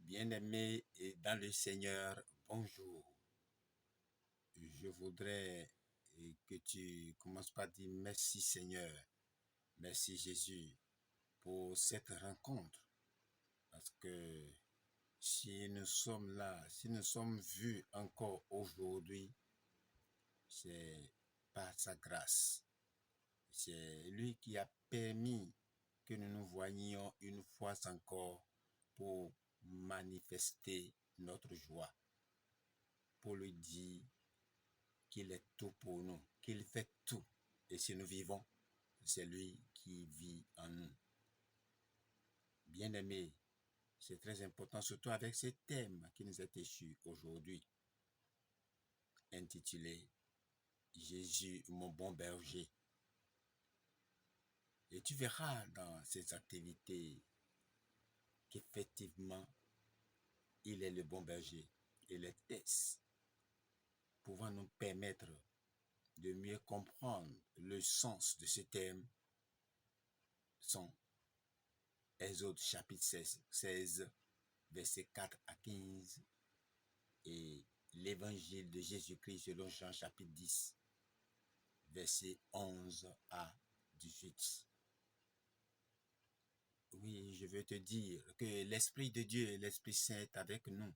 Bien-aimés et dans le Seigneur, bonjour. Je voudrais que tu commences par dire merci Seigneur, merci Jésus pour cette rencontre. Parce que si nous sommes là, si nous sommes vus encore aujourd'hui, c'est par sa grâce. C'est lui qui a permis que nous nous voyions une fois encore pour manifester notre joie, pour lui dire qu'il est tout pour nous, qu'il fait tout. Et si nous vivons, c'est lui qui vit en nous. Bien-aimés, c'est très important, surtout avec ce thème qui nous est échu aujourd'hui, intitulé « Jésus, mon bon berger ». Et tu verras dans ces activités qu'effectivement, il est le bon berger. Et les tests pouvant nous permettre de mieux comprendre le sens de ce thème sont Exode chapitre 16, versets 4 à 15 et l'évangile de Jésus-Christ selon Jean chapitre 10, versets 11 à 18. Oui, je veux te dire que l'Esprit de Dieu, l'Esprit Saint est avec nous.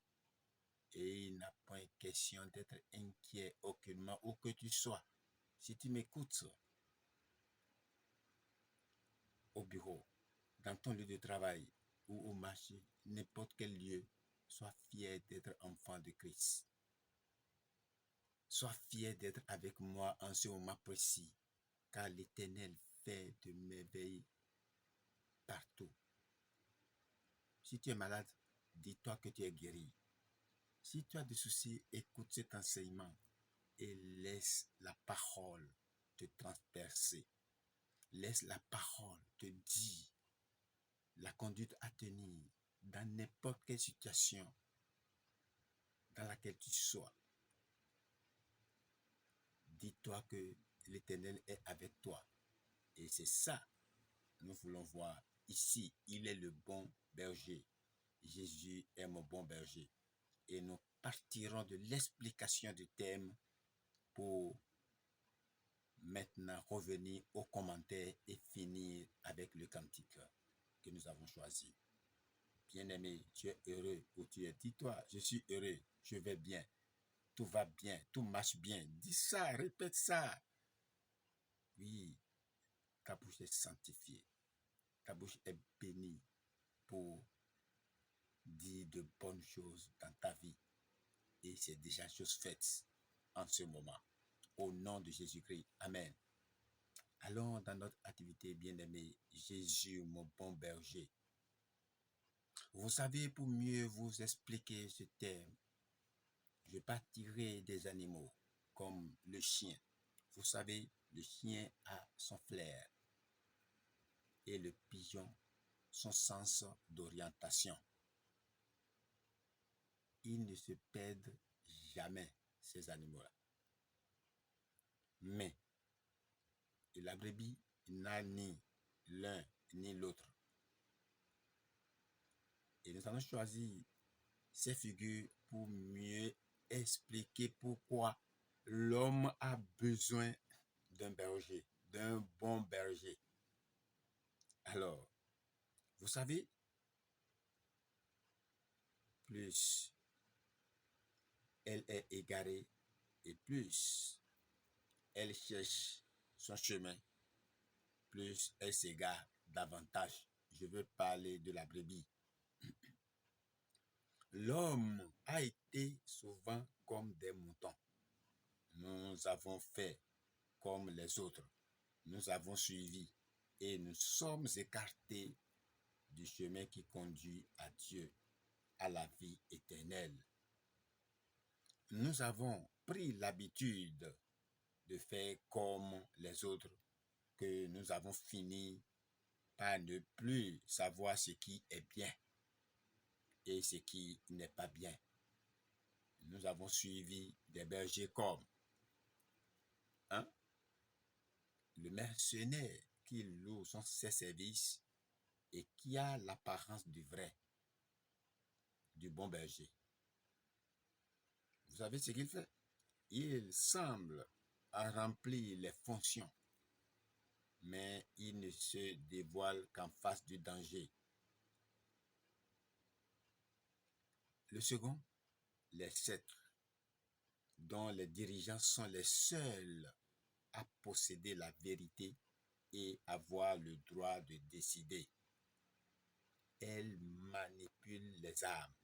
Et il n'a point question d'être inquiet aucunement où que tu sois. Si tu m'écoutes au bureau, dans ton lieu de travail ou au marché, n'importe quel lieu, sois fier d'être enfant de Christ. Sois fier d'être avec moi en ce moment précis, car l'Éternel fait de merveilles partout. Si tu es malade, dis-toi que tu es guéri. Si tu as des soucis, écoute cet enseignement et laisse la parole te transpercer. Laisse la parole te dire la conduite à tenir dans n'importe quelle situation dans laquelle tu sois. Dis-toi que l'Éternel est avec toi. Et c'est ça, nous voulons voir ici. Il est le bon berger. Jésus est mon bon berger. Et nous partirons de l'explication du thème pour maintenant revenir aux commentaires et finir avec le cantique que nous avons choisi. Bien-aimé, tu es heureux où tu es. Dis-toi, je suis heureux, je vais bien, tout va bien, tout marche bien. Dis ça, répète ça. Oui, ta bouche est sanctifiée, ta bouche est bénie pour dire de bonnes choses dans ta vie. Et c'est déjà chose faite en ce moment. Au nom de Jésus-Christ, Amen. Allons dans notre activité, bien-aimé, Jésus, mon bon berger. Vous savez, pour mieux vous expliquer ce thème, je partirai des animaux comme le chien. Vous savez, le chien a son flair et le pigeon son sens d'orientation. Ils ne se perdent jamais, ces animaux-là. Mais la brebis n'a ni l'un ni l'autre. Et nous allons choisir ces figures pour mieux expliquer pourquoi l'homme a besoin d'un berger, d'un bon berger. Alors, vous savez, plus elle est égarée et plus elle cherche son chemin, plus elle s'égare davantage. Je veux parler de la brebis. L'homme a été souvent comme des moutons. Nous avons fait comme les autres. Nous avons suivi et nous sommes écartés du chemin qui conduit à Dieu, à la vie éternelle. Nous avons pris l'habitude de faire comme les autres, que nous avons fini par ne plus savoir ce qui est bien et ce qui n'est pas bien. Nous avons suivi des bergers comme le mercenaire qui loue ses services et qui a l'apparence du vrai du bon berger. Vous savez ce qu'il fait? Il semble remplir les fonctions, mais il ne se dévoile qu'en face du danger. Le second, les sceptres, dont les dirigeants sont les seuls à posséder la vérité et avoir le droit de décider. Elles manipulent les âmes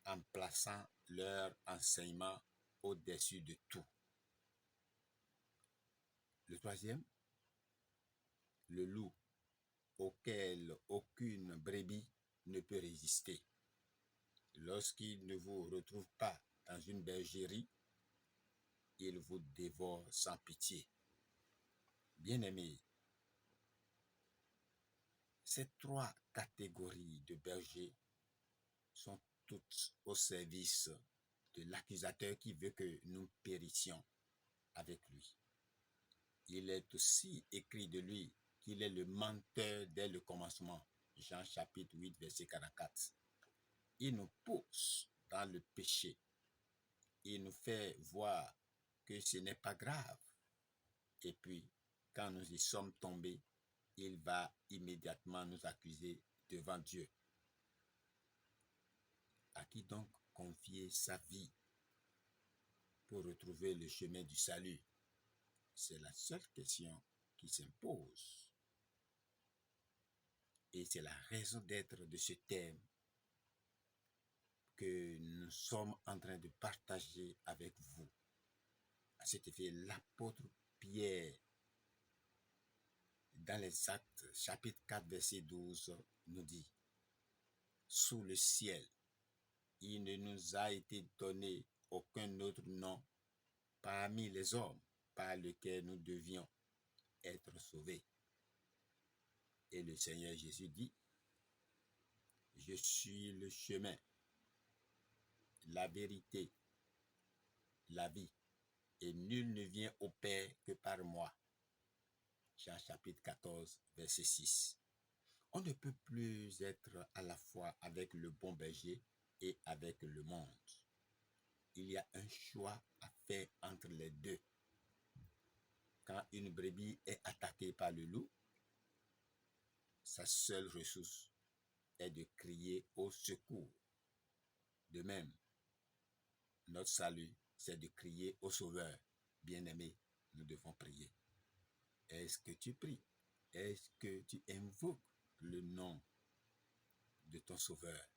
en plaçant leur enseignement au-dessus de tout. Le troisième, le loup, auquel aucune brebis ne peut résister. Lorsqu'il ne vous retrouve pas dans une bergerie, il vous dévore sans pitié. Bien-aimés, ces trois catégories de bergers sont toutes au service de l'accusateur qui veut que nous périssions avec lui. Il est aussi écrit de lui qu'il est le menteur dès le commencement. Jean chapitre 8, verset 44. Il nous pousse dans le péché. Il nous fait voir que ce n'est pas grave. Et puis, quand nous y sommes tombés, il va immédiatement nous accuser devant Dieu. À qui donc confier sa vie pour retrouver le chemin du salut? C'est la seule question qui s'impose. Et c'est la raison d'être de ce thème que nous sommes en train de partager avec vous. À cet effet, l'apôtre Pierre, dans les Actes, chapitre 4, verset 12, nous dit: sous le ciel, il ne nous a été donné aucun autre nom parmi les hommes par lequel nous devions être sauvés. Et le Seigneur Jésus dit: je suis le chemin, la vérité, la vie, et nul ne vient au Père que par moi. Jean chapitre 14, verset 6. On ne peut plus être à la fois avec le bon berger et avec le monde. Il y a un choix à faire entre les deux. Quand une brebis est attaquée par le loup, sa seule ressource est de crier au secours. De même, notre salut, c'est de crier au Sauveur. Bien-aimé, nous devons prier. Est-ce que tu pries? Est-ce que tu invoques le nom de ton Sauveur?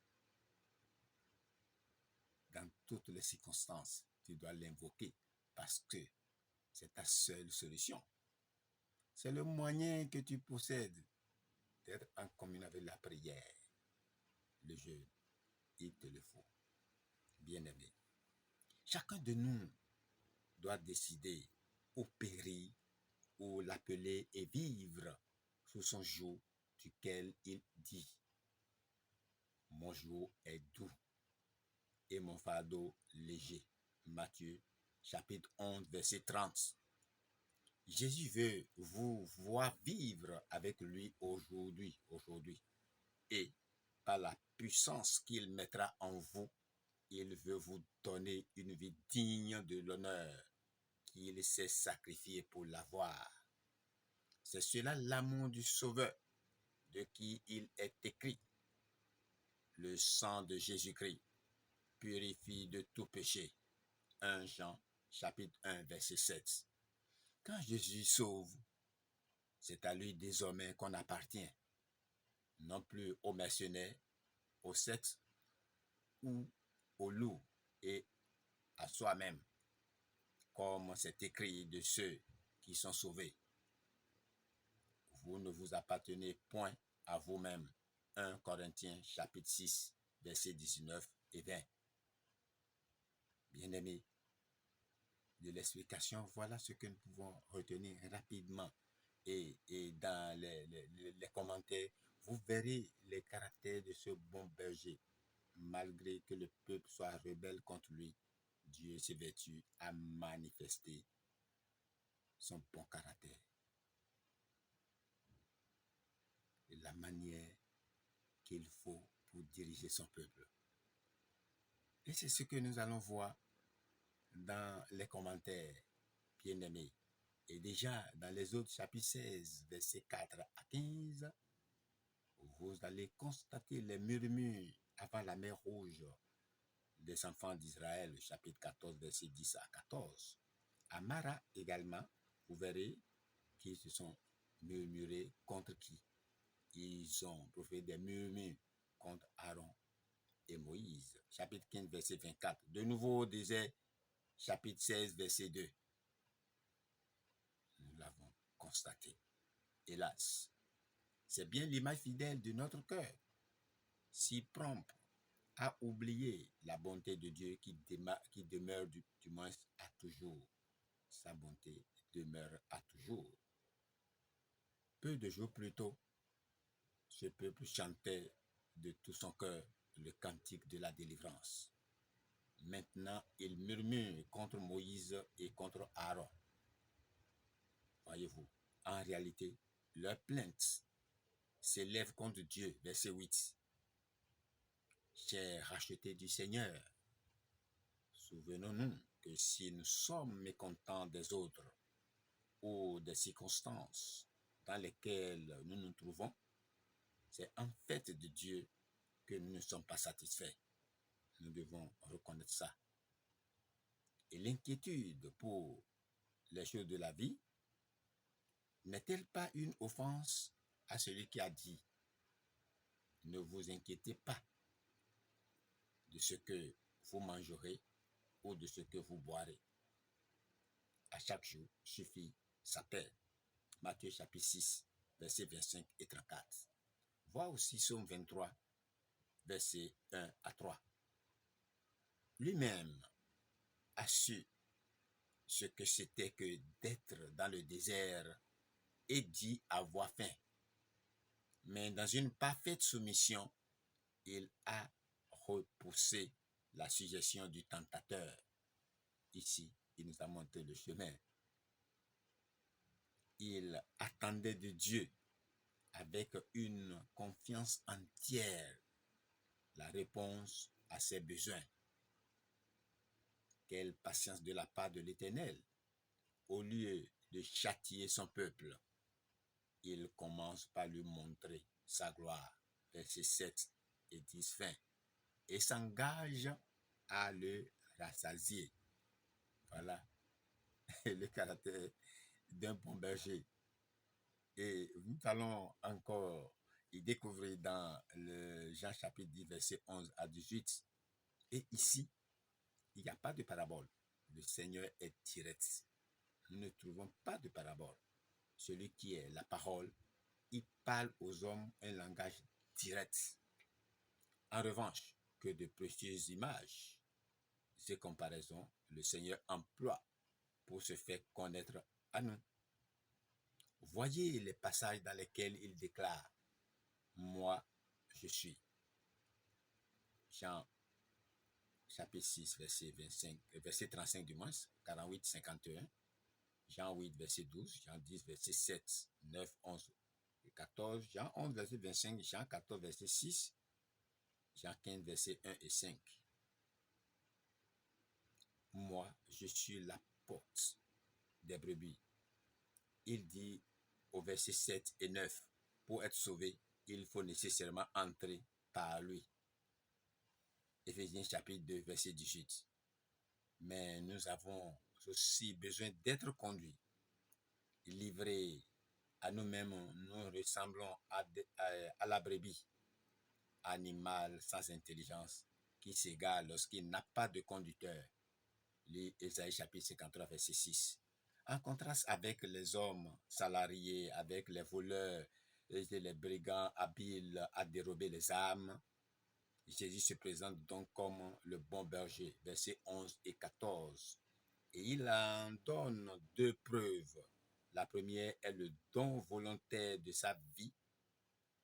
Dans toutes les circonstances, tu dois l'invoquer parce que c'est ta seule solution. C'est le moyen que tu possèdes d'être en communion avec la prière. Le jeûne, il te le faut. Bien-aimé, chacun de nous doit décider ou périr ou l'appeler et vivre sous son joug duquel il dit: mon joug est doux et mon fardeau léger. Matthieu chapitre 11 verset 30. Jésus veut vous voir vivre avec lui aujourd'hui. Et par la puissance qu'il mettra en vous, il veut vous donner une vie digne de l'honneur qu'il s'est sacrifié pour l'avoir. C'est cela l'amour du Sauveur, de qui il est écrit: le sang de Jésus-Christ purifie de tout péché. 1 Jean chapitre 1 verset 7. Quand Jésus sauve, c'est à lui désormais qu'on appartient, non plus aux mercenaires, au sexe ou au loup, et à soi-même, comme c'est écrit de ceux qui sont sauvés. Vous ne vous appartenez point à vous-même. 1 Corinthiens chapitre 6, versets 19 et 20. Bien-aimés, de l'explication, voilà ce que nous pouvons retenir rapidement. Et dans les commentaires, vous verrez les caractères de ce bon berger. Malgré que le peuple soit rebelle contre lui, Dieu s'évertue à manifester son bon caractère. Et la manière qu'il faut pour diriger son peuple. Et c'est ce que nous allons voir dans les commentaires, bien-aimés. Et déjà, dans les autres chapitres 16, versets 4 à 15, vous allez constater les murmures avant la mer Rouge des enfants d'Israël, chapitre 14, verset 10 à 14. À Mara également, vous verrez qu'ils se sont murmurés contre qui? Ils ont proféré des murmures contre Aaron et Moïse. Chapitre 15, verset 24. De nouveau au désert, chapitre 16, verset 2. Nous l'avons constaté. Hélas, c'est bien l'image fidèle de notre cœur, si prompt à oublier la bonté de Dieu qui demeure du moins à toujours. Sa bonté demeure à toujours. Peu de jours plus tôt, ce peuple chantait de tout son cœur le cantique de la délivrance. Maintenant, il murmure contre Moïse et contre Aaron. Voyez-vous, en réalité, leur plainte s'élève contre Dieu. Verset 8. Chers rachetés du Seigneur, souvenons-nous que si nous sommes mécontents des autres ou des circonstances dans lesquelles nous nous trouvons, c'est en fait de Dieu que nous ne sommes pas satisfaits. Nous devons reconnaître ça. Et l'inquiétude pour les choses de la vie n'est-elle pas une offense à celui qui a dit « Ne vous inquiétez pas de ce que vous mangerez ou de ce que vous boirez. À chaque jour suffit sa paix. » Matthieu chapitre 6, versets 25 et 34. Vois aussi Psaume 23, versets 1 à 3. Lui-même a su ce que c'était que d'être dans le désert et dit avoir faim. Mais dans une parfaite soumission, il a repoussé la suggestion du tentateur. Ici, il nous a montré le chemin. Il attendait de Dieu avec une confiance entière la réponse à ses besoins. Quelle patience de la part de l'Éternel. Au lieu de châtier son peuple, il commence par lui montrer sa gloire. Versets 7 et 10 fin. Et s'engage à le rassasier. Voilà le caractère d'un bon berger. Et nous allons encore y découvrir dans le Jean chapitre 10, verset 11 à 18. Et ici, il n'y a pas de parabole. Le Seigneur est direct. Nous ne trouvons pas de parabole. Celui qui est la parole, il parle aux hommes un langage direct. En revanche, que de précieuses images, ces comparaisons, le Seigneur emploie pour se faire connaître à nous. Voyez les passages dans lesquels il déclare « Moi, je suis ». Jean chapitre 6, verset 35 du moins, 48, 51. Jean 8, verset 12. Jean 10, verset 7, 9, 11 et 14. Jean 11, verset 25. Jean 14, verset 6. Jean 15, verset 1 et 5. Moi, je suis la porte des brebis. Il dit au verset 7 et 9, pour être sauvé, il faut nécessairement entrer par lui. Éphésiens chapitre 2, verset 18. Mais nous avons aussi besoin d'être conduits, livrés à nous-mêmes. Nous ressemblons à la brebis, animal sans intelligence, qui s'égare lorsqu'il n'a pas de conducteur. Lis Ésaïe chapitre 53, verset 6. En contraste avec les hommes salariés, avec les voleurs et les brigands habiles à dérober les âmes, Jésus se présente donc comme le bon berger, versets 11 et 14. Et il en donne deux preuves. La première est le don volontaire de sa vie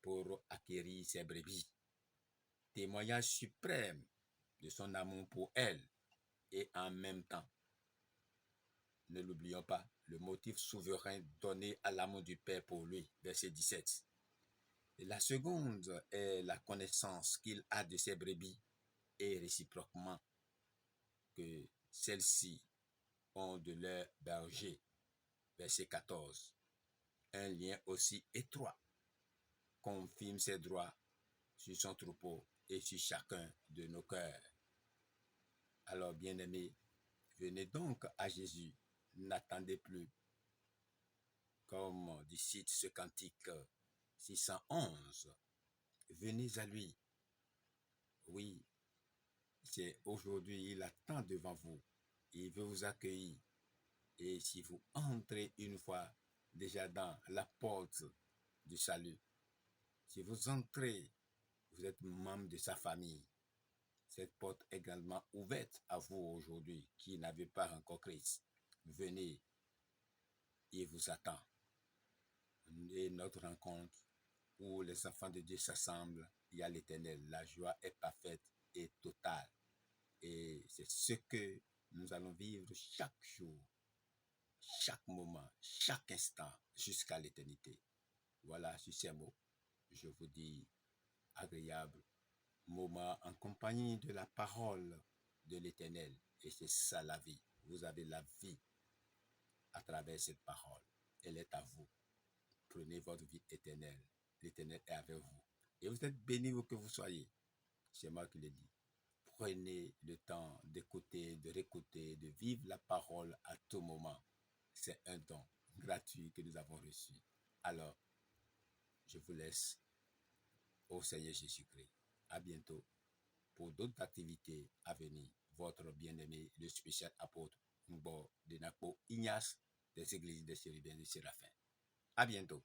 pour acquérir ses brebis. Témoignage suprême de son amour pour elle. Et en même temps, ne l'oublions pas, le motif souverain donné à l'amour du Père pour lui, verset 17. Et la seconde est la connaissance qu'il a de ses brebis et réciproquement que celles-ci ont de leur berger. Verset 14. Un lien aussi étroit confirme ses droits sur son troupeau et sur chacun de nos cœurs. Alors, bien-aimés, venez donc à Jésus. N'attendez plus. Comme dit ce cantique 611. Venez à lui. Oui, c'est aujourd'hui, il attend devant vous. Il veut vous accueillir. Et si vous entrez une fois déjà dans la porte du salut, si vous entrez, vous êtes membre de sa famille. Cette porte est également ouverte à vous aujourd'hui qui n'avez pas encore Christ. Venez, il vous attend. Et notre rencontre où les enfants de Dieu s'assemblent, il y a l'Éternel. La joie est parfaite et totale. Et c'est ce que nous allons vivre chaque jour, chaque moment, chaque instant, jusqu'à l'éternité. Voilà, sur ces mots, je vous dis agréable moment en compagnie de la parole de l'Éternel. Et c'est ça la vie. Vous avez la vie à travers cette parole. Elle est à vous. Prenez votre vie éternelle. L'Éternel est avec vous. Et vous êtes bénis où que vous soyez. C'est moi qui le dis. Prenez le temps d'écouter, de réécouter, de vivre la parole à tout moment. C'est un don gratuit que nous avons reçu. Alors, je vous laisse au Seigneur Jésus-Christ. À bientôt pour d'autres activités à venir. Votre bien-aimé, le spécial apôtre Mbo de Napo Ignace des églises des Chérubins de Séraphin. À bientôt.